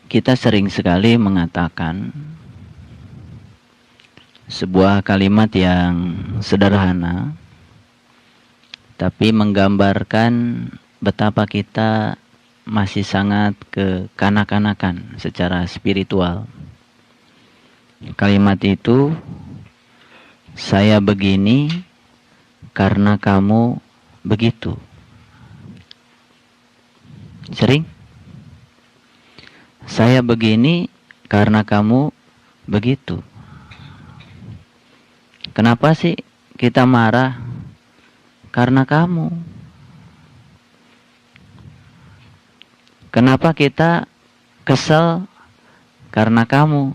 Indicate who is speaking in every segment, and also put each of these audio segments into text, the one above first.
Speaker 1: kita sering sekali mengatakan sebuah kalimat yang sederhana, tapi menggambarkan betapa kita masih sangat kekanak-kanakan secara spiritual. Kalimat itu, saya begini karena kamu begitu. Sering? Saya begini karena kamu begitu. Kenapa sih kita marah? Karena kamu. Kenapa kita kesel? Karena kamu.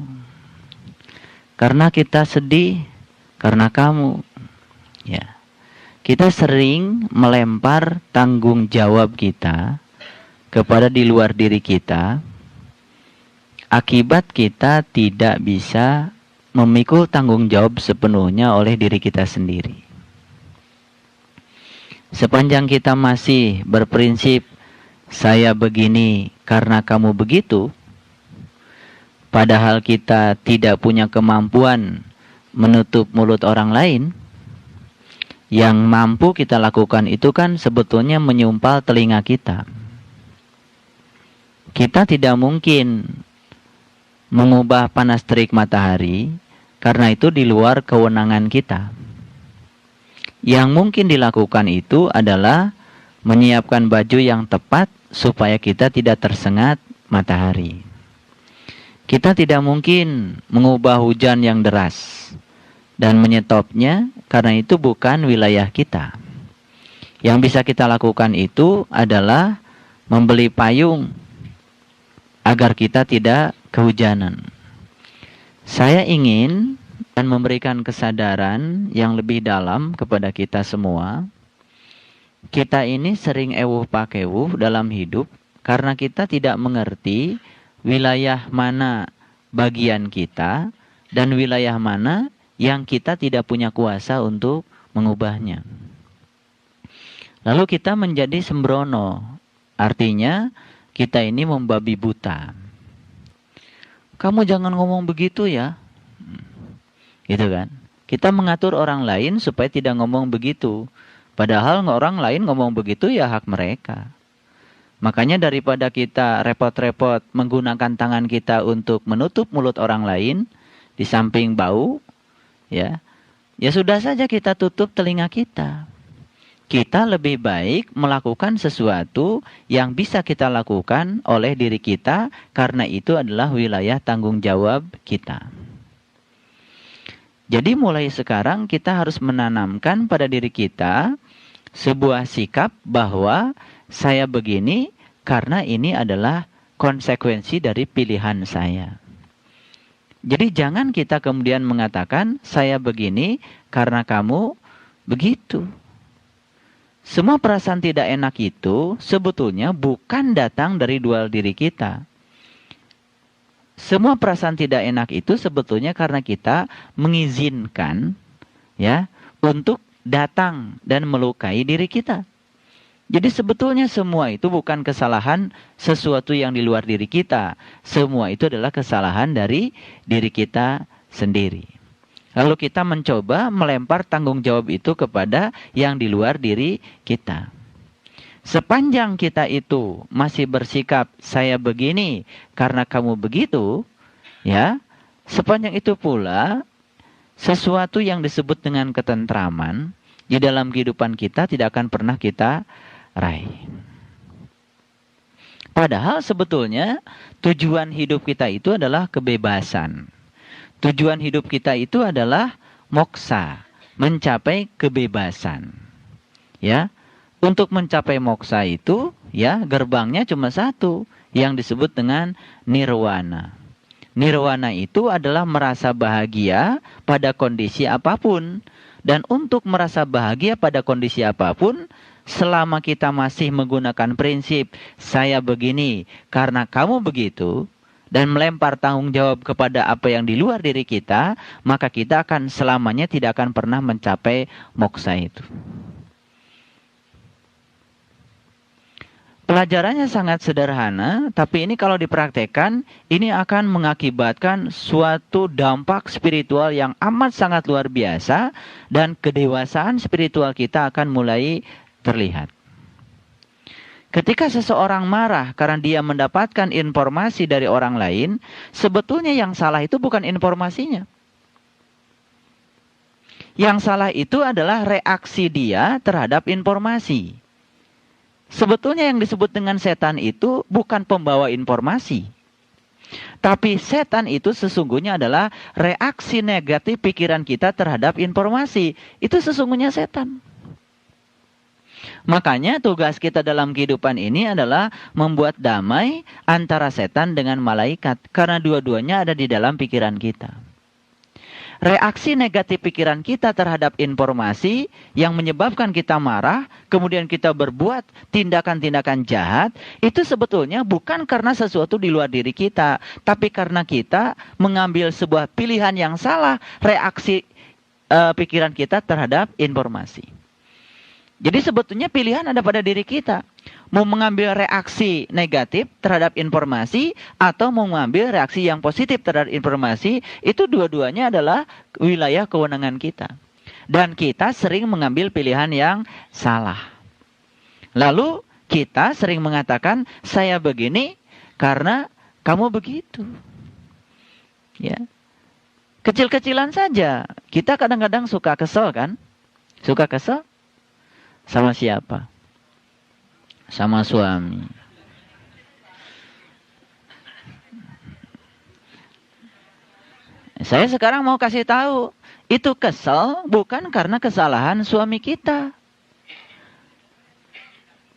Speaker 1: Karena kita sedih? Karena kamu. Ya. Kita sering melempar tanggung jawab kita kepada di luar diri kita. Akibat kita tidak bisa memikul tanggung jawab sepenuhnya oleh diri kita sendiri. Sepanjang kita masih berprinsip, saya begini karena kamu begitu, padahal kita tidak punya kemampuan menutup mulut orang lain, yang mampu kita lakukan itu kan sebetulnya menyumpal telinga kita. Kita tidak mungkin mengubah panas terik matahari, karena itu di luar kewenangan kita. Yang mungkin dilakukan itu adalah menyiapkan baju yang tepat supaya kita tidak tersengat matahari. Kita tidak mungkin mengubah hujan yang deras dan menyetopnya, karena itu bukan wilayah kita. Yang bisa kita lakukan itu adalah membeli payung agar kita tidak kehujanan. Saya ingin dan memberikan kesadaran yang lebih dalam kepada kita semua. Kita ini sering ewuh pakewuh dalam hidup karena kita tidak mengerti wilayah mana bagian kita dan wilayah mana yang kita tidak punya kuasa untuk mengubahnya. Lalu kita menjadi sembrono, artinya kita ini membabi buta. Kamu jangan ngomong begitu ya. Gitu kan. Kita mengatur orang lain supaya tidak ngomong begitu. Padahal orang lain ngomong begitu ya hak mereka. Makanya daripada kita repot-repot menggunakan tangan kita untuk menutup mulut orang lain, di samping bau, ya sudah saja kita tutup telinga kita. Kita lebih baik melakukan sesuatu yang bisa kita lakukan oleh diri kita, karena itu adalah wilayah tanggung jawab kita. Jadi mulai sekarang kita harus menanamkan pada diri kita sebuah sikap bahwa saya begini karena ini adalah konsekuensi dari pilihan saya. Jadi jangan kita kemudian mengatakan saya begini karena kamu begitu. Semua perasaan tidak enak itu sebetulnya bukan datang dari dua diri kita. Semua perasaan tidak enak itu sebetulnya karena kita mengizinkan ya untuk datang dan melukai diri kita. Jadi sebetulnya semua itu bukan kesalahan sesuatu yang di luar diri kita. Semua itu adalah kesalahan dari diri kita sendiri. Lalu kita mencoba melempar tanggung jawab itu kepada yang di luar diri kita. Sepanjang kita itu masih bersikap saya begini karena kamu begitu, ya, sepanjang itu pula sesuatu yang disebut dengan ketentraman di dalam kehidupan kita tidak akan pernah kita raih. Padahal sebetulnya tujuan hidup kita itu adalah kebebasan. Tujuan hidup kita itu adalah moksa, mencapai kebebasan. Ya, untuk mencapai moksa itu, ya gerbangnya cuma satu, yang disebut dengan nirwana. Nirwana itu adalah merasa bahagia pada kondisi apapun. Dan untuk merasa bahagia pada kondisi apapun, selama kita masih menggunakan prinsip saya begini karena kamu begitu, dan melempar tanggung jawab kepada apa yang di luar diri kita, maka kita akan selamanya tidak akan pernah mencapai moksa itu. Pelajarannya sangat sederhana, tapi ini kalau dipraktekkan, ini akan mengakibatkan suatu dampak spiritual yang amat sangat luar biasa, dan kedewasaan spiritual kita akan mulai terlihat. Ketika seseorang marah karena dia mendapatkan informasi dari orang lain, sebetulnya yang salah itu bukan informasinya. Yang salah itu adalah reaksi dia terhadap informasi. Sebetulnya yang disebut dengan setan itu bukan pembawa informasi. Tapi setan itu sesungguhnya adalah reaksi negatif pikiran kita terhadap informasi. Itu sesungguhnya setan. Makanya tugas kita dalam kehidupan ini adalah membuat damai antara setan dengan malaikat. Karena dua-duanya ada di dalam pikiran kita. Reaksi negatif pikiran kita terhadap informasi yang menyebabkan kita marah, kemudian kita berbuat tindakan-tindakan jahat, itu sebetulnya bukan karena sesuatu di luar diri kita, tapi karena kita mengambil sebuah pilihan yang salah, reaksi pikiran kita terhadap informasi. Jadi sebetulnya pilihan ada pada diri kita. Mau mengambil reaksi negatif terhadap informasi atau mau mengambil reaksi yang positif terhadap informasi, itu dua-duanya adalah wilayah kewenangan kita. Dan kita sering mengambil pilihan yang salah. Lalu kita sering mengatakan, saya begini karena kamu begitu. Ya. Kecil-kecilan saja. Kita kadang-kadang suka kesel kan? Suka kesel? Sama siapa? Sama suami. Saya sekarang mau kasih tahu, itu kesel bukan karena kesalahan suami kita.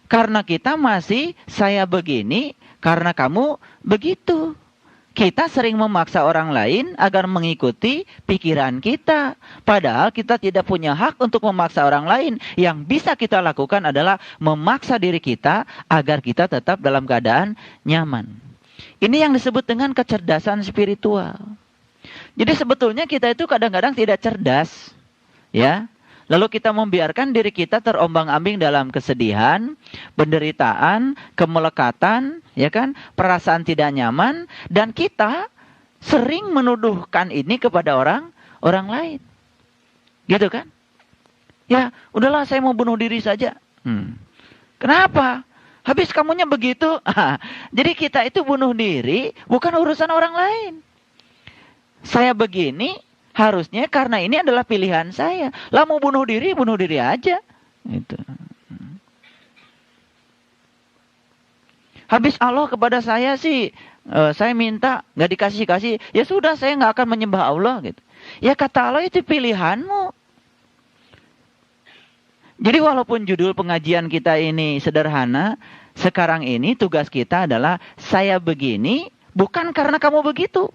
Speaker 1: Karena kita masih saya begini, karena kamu begitu. Kita sering memaksa orang lain agar mengikuti pikiran kita. Padahal kita tidak punya hak untuk memaksa orang lain. Yang bisa kita lakukan adalah memaksa diri kita agar kita tetap dalam keadaan nyaman. Ini yang disebut dengan kecerdasan spiritual. Jadi sebetulnya kita itu kadang-kadang tidak cerdas. Ya. Lalu kita membiarkan diri kita terombang-ambing dalam kesedihan, penderitaan, kemelekatan, ya kan, perasaan tidak nyaman, dan kita sering menuduhkan ini kepada orang lain. Gitu kan? Ya, udahlah saya mau bunuh diri saja. Kenapa? Habis kamunya begitu. Jadi kita itu bunuh diri bukan urusan orang lain. Saya begini harusnya karena ini adalah pilihan saya. Lah mau bunuh diri aja. Itu. Habis Allah kepada saya sih, saya minta nggak dikasih-kasih. Ya sudah, saya nggak akan menyembah Allah gitu. Ya kata Allah itu pilihanmu. Jadi walaupun judul pengajian kita ini sederhana, sekarang ini tugas kita adalah saya begini bukan karena kamu begitu.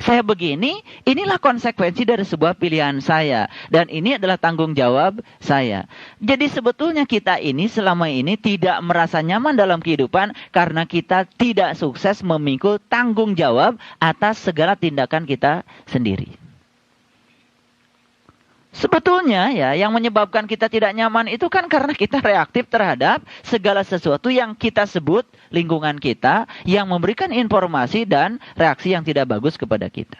Speaker 1: Saya begini, inilah konsekuensi dari sebuah pilihan saya. Dan ini adalah tanggung jawab saya. Jadi sebetulnya kita ini selama ini tidak merasa nyaman dalam kehidupan karena kita tidak sukses memikul tanggung jawab atas segala tindakan kita sendiri. Sebetulnya ya, yang menyebabkan kita tidak nyaman itu kan karena kita reaktif terhadap segala sesuatu yang kita sebut lingkungan kita, yang memberikan informasi dan reaksi yang tidak bagus kepada kita.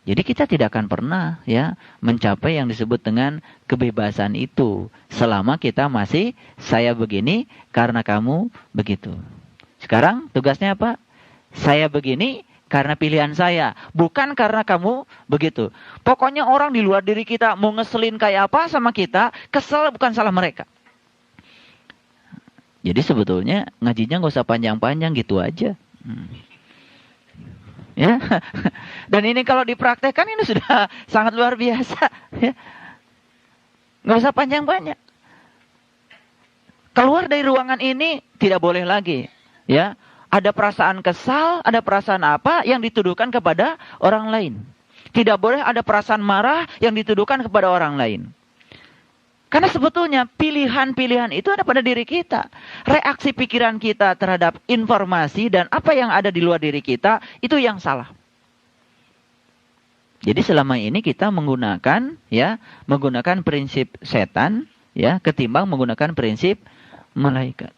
Speaker 1: Jadi kita tidak akan pernah ya mencapai yang disebut dengan kebebasan itu selama kita masih saya begini karena kamu begitu. Sekarang tugasnya apa? Saya begini karena pilihan saya, bukan karena kamu begitu. Pokoknya orang di luar diri kita mau ngeselin kayak apa sama kita, kesel bukan salah mereka. Jadi sebetulnya ngajinya nggak usah panjang-panjang, gitu aja. Ya, dan ini kalau dipraktekkan ini sudah sangat luar biasa. Ya. Nggak usah panjang-panjang. Keluar dari ruangan ini tidak boleh lagi, ya. Ada perasaan kesal, ada perasaan apa yang dituduhkan kepada orang lain. Tidak boleh ada perasaan marah yang dituduhkan kepada orang lain. Karena sebetulnya pilihan-pilihan itu ada pada diri kita. Reaksi pikiran kita terhadap informasi dan apa yang ada di luar diri kita, itu yang salah. Jadi selama ini kita menggunakan prinsip setan ya ketimbang menggunakan prinsip malaikat.